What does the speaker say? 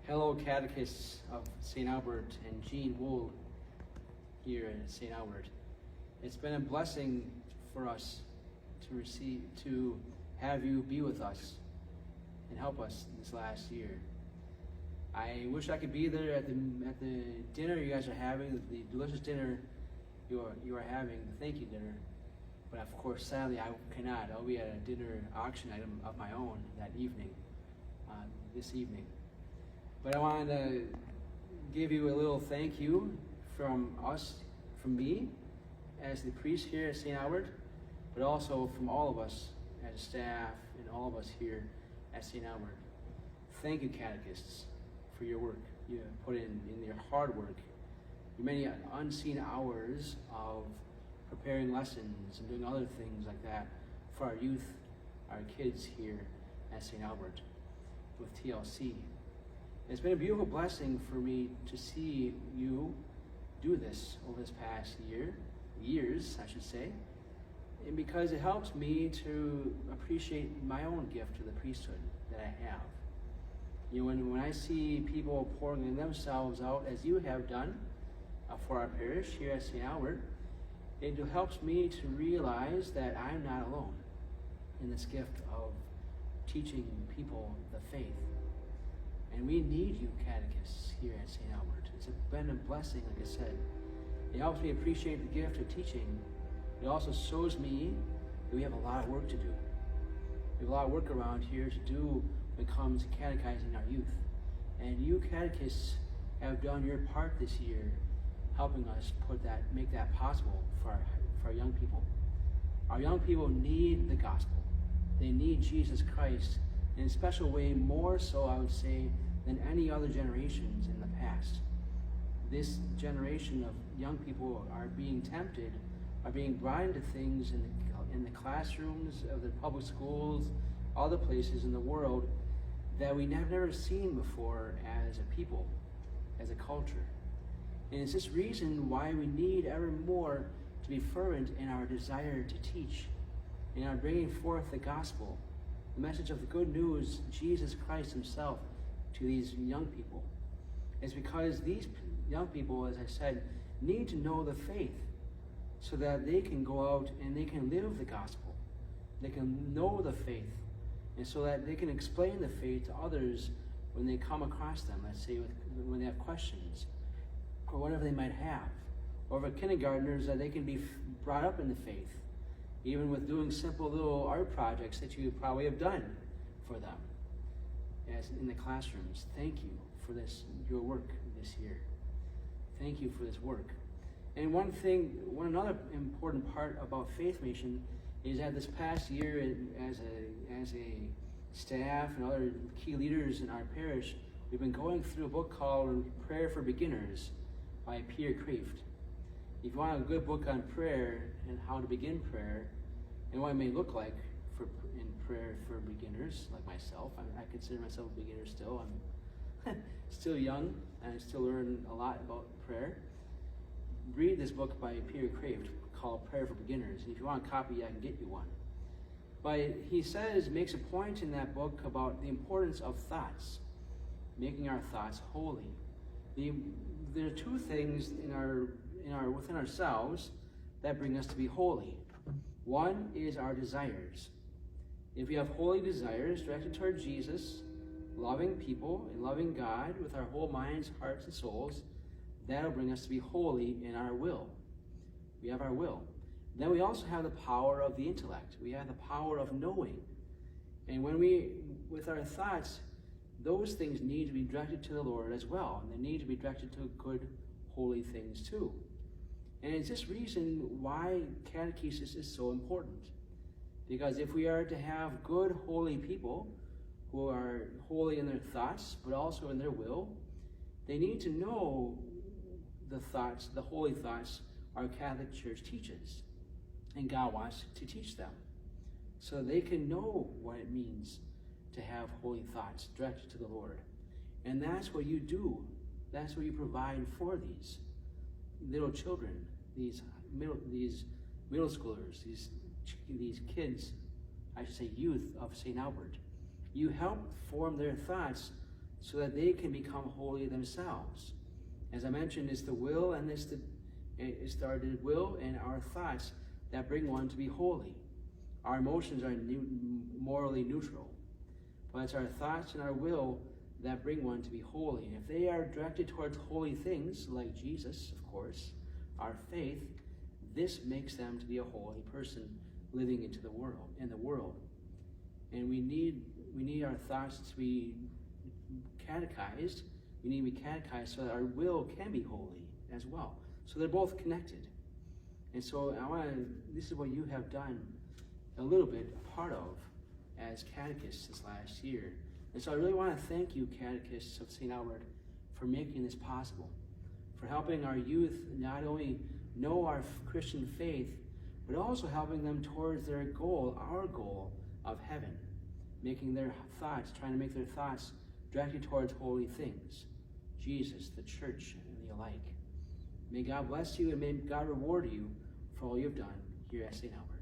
Hello, Catechists of St. Albert and Jean Wool here at St. Albert. It's been a blessing for us to have you be with us and help us this last year. I wish I could be there at the dinner you guys are having, the delicious dinner you are having, the thank you dinner. But of course, sadly, I cannot. I'll be at a dinner auction item of my own that evening, this evening. But I wanted to give you a little thank you from me, as the priest here at St. Albert, but also from all of us as staff and all of us here at St. Albert. Thank you, Catechists, for your work you put in your hard work, your many unseen hours of preparing lessons and doing other things like that for our youth, our kids here at St. Albert with TLC. It's been a beautiful blessing for me to see you do this over this past years, I should say, and because it helps me to appreciate my own gift to the priesthood that I have. You know, when I see people pouring themselves out as you have done for our parish here at St. Albert, it helps me to realize that I'm not alone in this gift of teaching people the faith. And we need you, catechists, here at St. Albert. It's been a blessing, like I said. It helps me appreciate the gift of teaching. It also shows me that we have a lot of work to do. We have a lot of work around here to do when it comes to catechizing our youth. And you, catechists, have done your part this year, helping us make that possible for our young people. Our young people need the gospel. They need Jesus Christ in a special way, more so, I would say, than any other generations in the past. This generation of young people are being tempted, are being brought into things in the classrooms of the public schools, other places in the world that we have never seen before as a people, as a culture. And it's this reason why we need ever more to be fervent in our desire to teach, in our bringing forth the gospel, the message of the good news, Jesus Christ himself, to these young people. It's because these young people, as I said, need to know the faith so that they can go out and they can live the gospel. They can know the faith, and so that they can explain the faith to others when they come across them, let's say when they have questions, or whatever they might have. Or for kindergartners, that they can be brought up in the faith, even with doing simple little art projects that you probably have done for them as in the classrooms. Thank you for your work this year. Thank you for this work. And another important part about Faith Mission is that this past year, as a staff and other key leaders in our parish, we've been going through a book called Prayer for Beginners by Peter Kraft. If you want a good book on prayer and how to begin prayer and what it may look like in prayer for beginners like myself, I consider myself a beginner still. I'm still young and I still learn a lot about prayer. Read this book by Peter Kraft called Prayer for Beginners. And if you want a copy, I can get you one. But he makes a point in that book about the importance of thoughts, making our thoughts holy. There are two things within ourselves that bring us to be holy. One is our desires. If we have holy desires directed toward Jesus, loving people and loving God with our whole minds, hearts, and souls, that'll bring us to be holy in our will. We have our will. Then we also have the power of the intellect. We have the power of knowing. And with our thoughts, those things need to be directed to the Lord as well. And they need to be directed to good, holy things too. And it's this reason why catechesis is so important. Because if we are to have good, holy people who are holy in their thoughts, but also in their will, they need to know the thoughts, the holy thoughts our Catholic Church teaches. And God wants to teach them. So they can know what it means to have holy thoughts directed to the Lord. And that's what you do. That's what you provide for these little children, these middle schoolers, these kids, I should say youth of St. Albert. You help form their thoughts so that they can become holy themselves. As I mentioned, it's the will and it's our will and our thoughts that bring one to be holy. Our emotions are morally neutral, but it's our thoughts and our will that bring one to be holy. And if they are directed towards holy things, like Jesus, of course, our faith, this makes them to be a holy person living in the world. And we need our thoughts to be catechized. We need to be catechized so that our will can be holy as well. So they're both connected. And so this is what you have done a little bit, a part of, as catechists this last year. And so I really want to thank you, Catechists of St. Albert, for making this possible, for helping our youth not only know our Christian faith, but also helping them towards their goal, our goal of heaven, trying to make their thoughts directed towards holy things, Jesus, the church, and the alike. May God bless you and may God reward you for all you've done here at St. Albert.